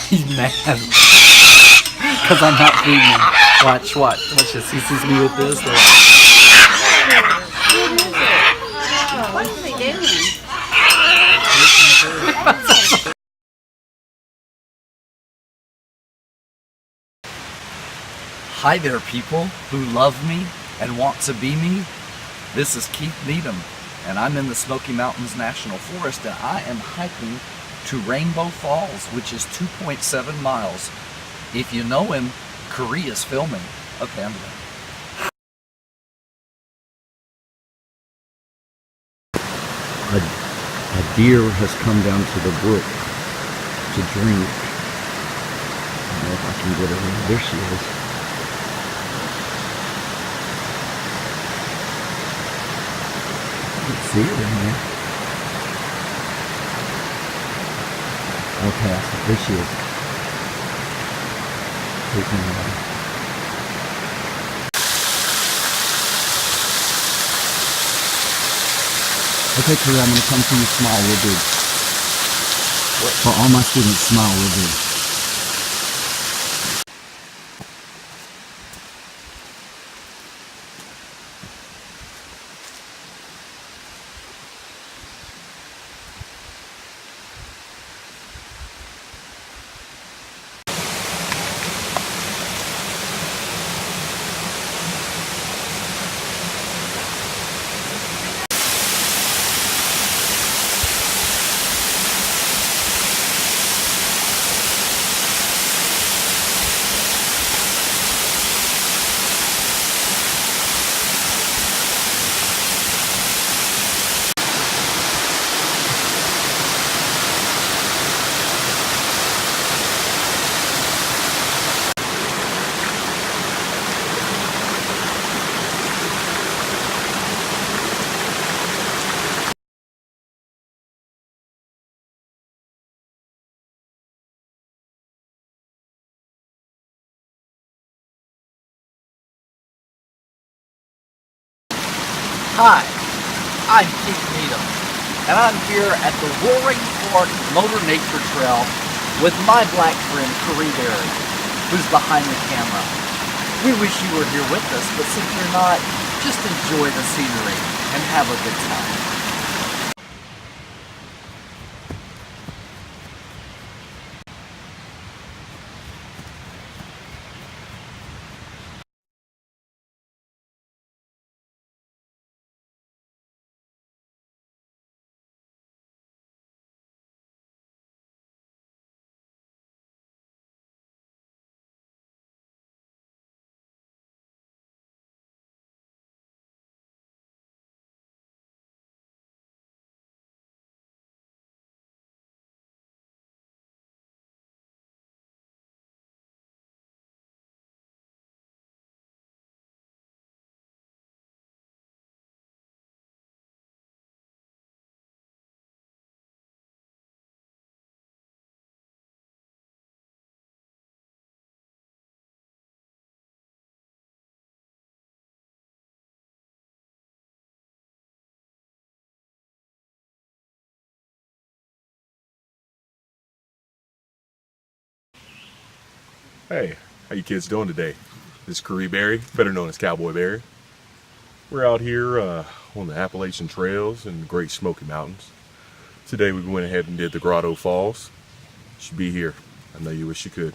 He's mad. Because I'm not feeding him. Watch this. He sees me with this. What is he doing? Hi there, people who love me and want to be me. This is Keith Needham, and I'm in the Smoky Mountains National Forest, and I am hiking to Rainbow Falls, which is 2.7 miles. If you know him, Korea's filming. Okay, I'm done. A deer has come down to the brook to drink. I don't know if I can get her. There she is. I can see her in there. Okay, there she is. Taking her away. Okay, Korea, I'm going to come to you small, we'll do. For all my students, small, we'll do. Hi, I'm Keith Needham, and I'm here at the Roaring Fork Motor Nature Trail with my black friend Corey Berry, who's behind the camera. We wish you were here with us, but since you're not, just enjoy the scenery and have a good time. Hey, how you kids doing today? This is Corey Berry, better known as Cowboy Berry. We're out here on the Appalachian trails in the Great Smoky Mountains. Today we went ahead and did the Grotto Falls. Should be here. I know you wish you could.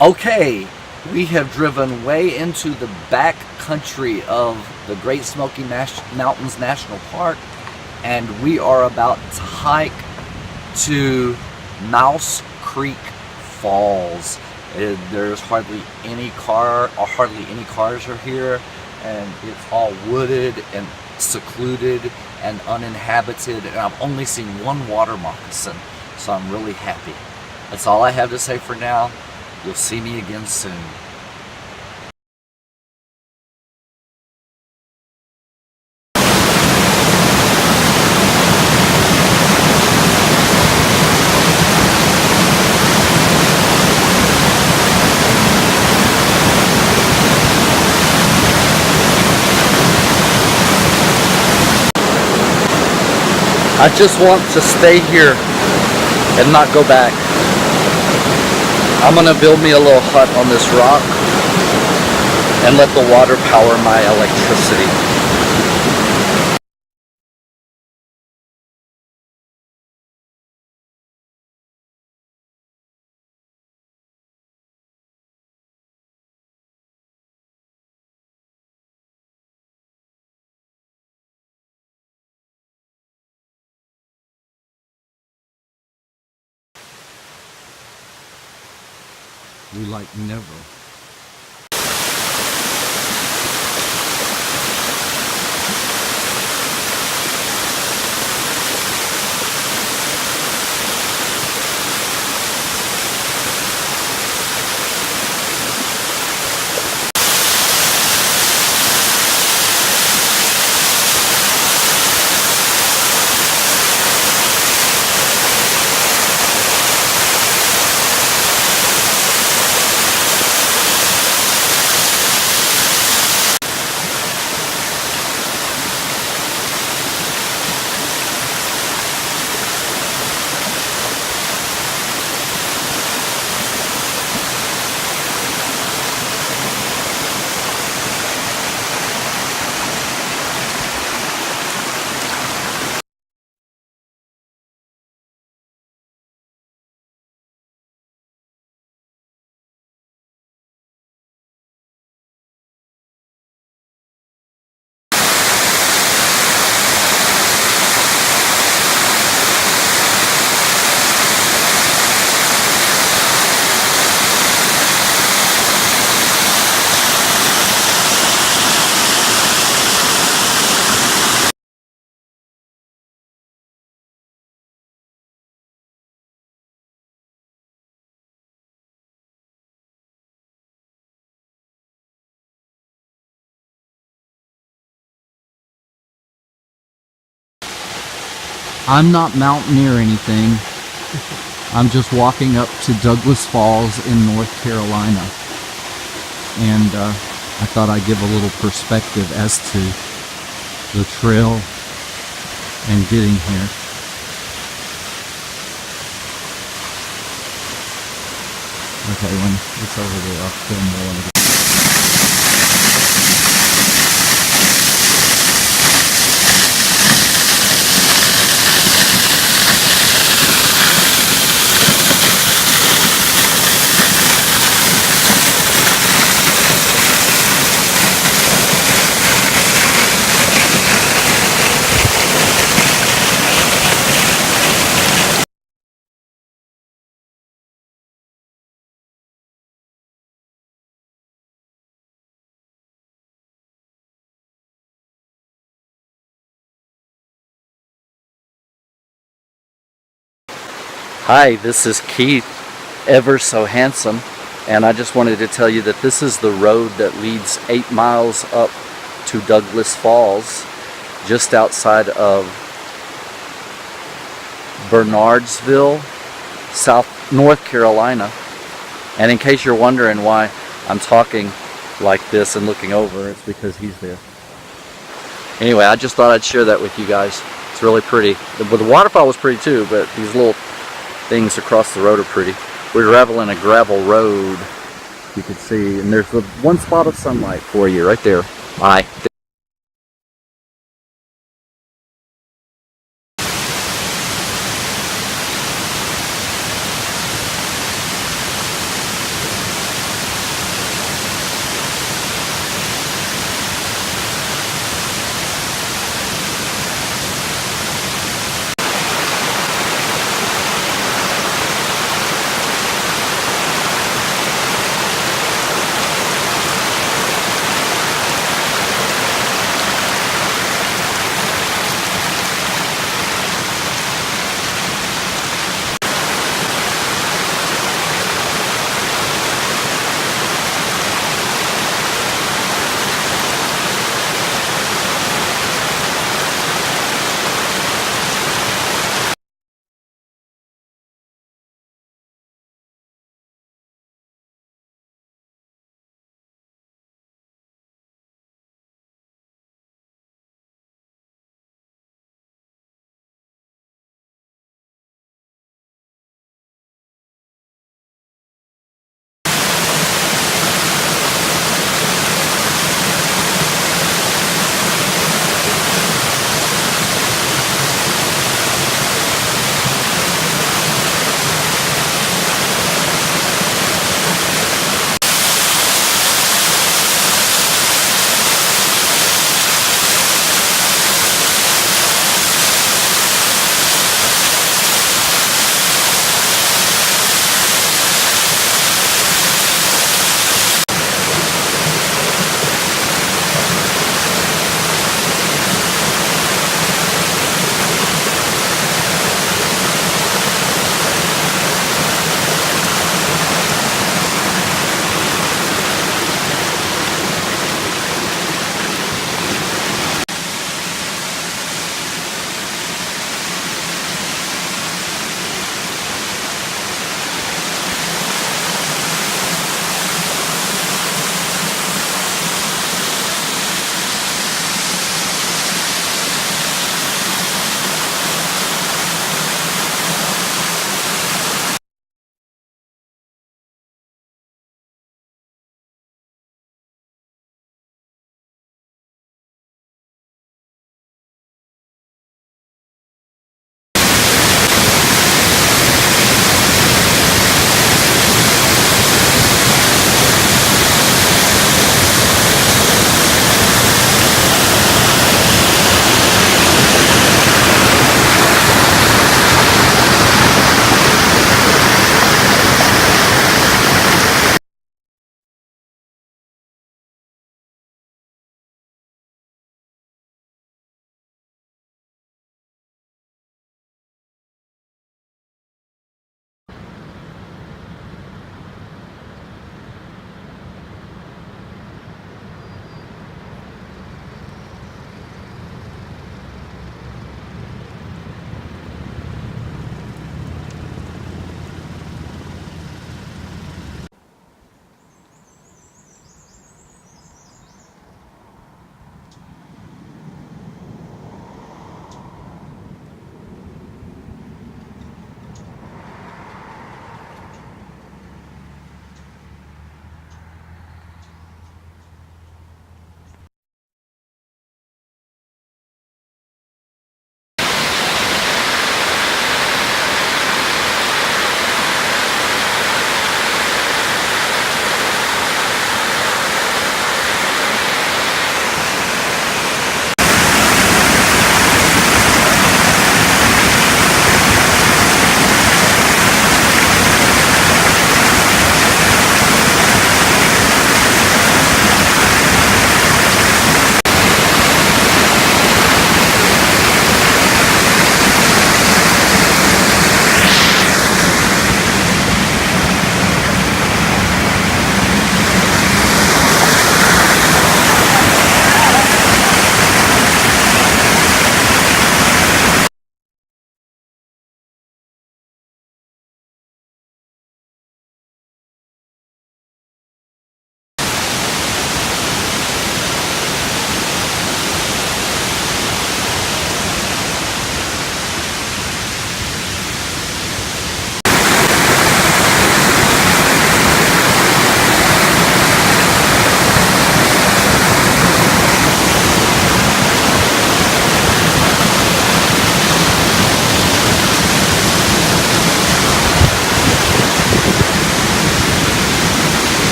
Okay, we have driven way into the back country of the Great Smoky Mountains National Park, and we are about to hike to Mouse Creek Falls. There's hardly any cars are here, and it's all wooded and secluded and uninhabited, and I've only seen one water moccasin, so I'm really happy. That's all I have to say for now. You'll see me again soon. I just want to stay here and not go back. I'm gonna build me a little hut on this rock and let the water power my electricity. We like never. I'm not mountain or anything. I'm just walking up to Douglas Falls in North Carolina. And I thought I'd give a little perspective as to the trail and getting here. Okay, when it's over there, I'll film more of it. Hi, this is Keith, ever so handsome, and I just wanted to tell you that this is the road that leads 8 miles up to Douglas Falls, just outside of Bernardsville, North Carolina. And in case you're wondering why I'm talking like this and looking over, it's because he's there. Anyway, I just thought I'd share that with you guys. It's really pretty. The waterfall was pretty too, but these little things across the road are pretty. We're traveling a gravel road, you can see, and there's the one spot of sunlight for you right there. Bye.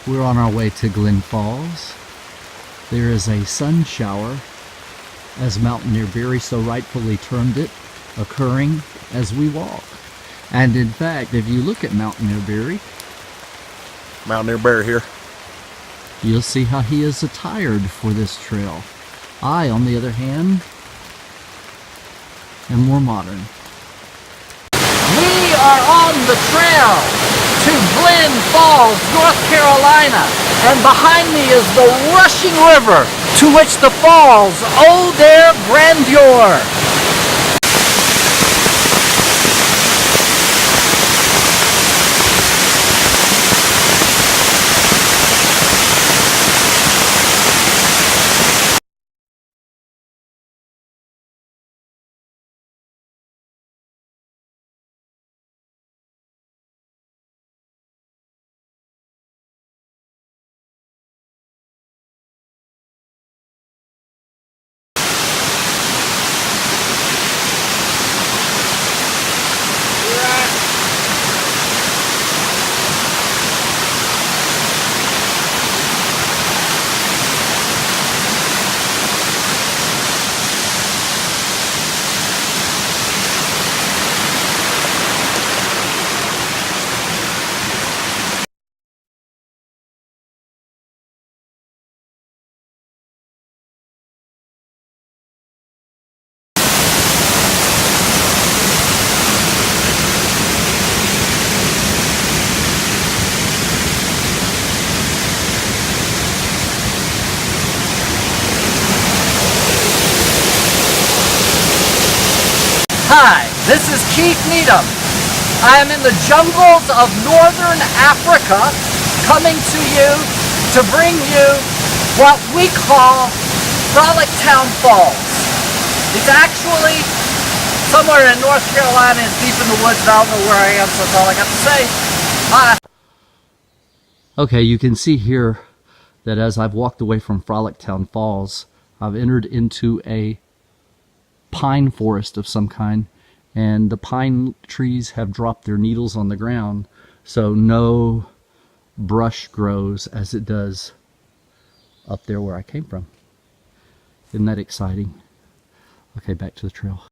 We're on our way to Glen Falls. There is a sun shower, as Mountaineer Barry so rightfully termed it, occurring as we walk. And in fact, if you look at Mountaineer Barry here. You'll see how he is attired for this trail. I, on the other hand, am more modern. We are on the trail to Glen Falls, North Carolina, and behind me is the rushing river to which the falls owe their grandeur. Hi, this is Keith Needham. I am in the jungles of northern Africa, coming to you to bring you what we call Frolicktown Falls. It's actually somewhere in North Carolina, it's deep in the woods, and I don't know where I am, so that's all I got to say. Bye. Okay, you can see here that as I've walked away from Frolicktown Falls, I've entered into a pine forest of some kind, and the pine trees have dropped their needles on the ground, so no brush grows as it does up there where I came from. Isn't that exciting? Okay, back to the trail.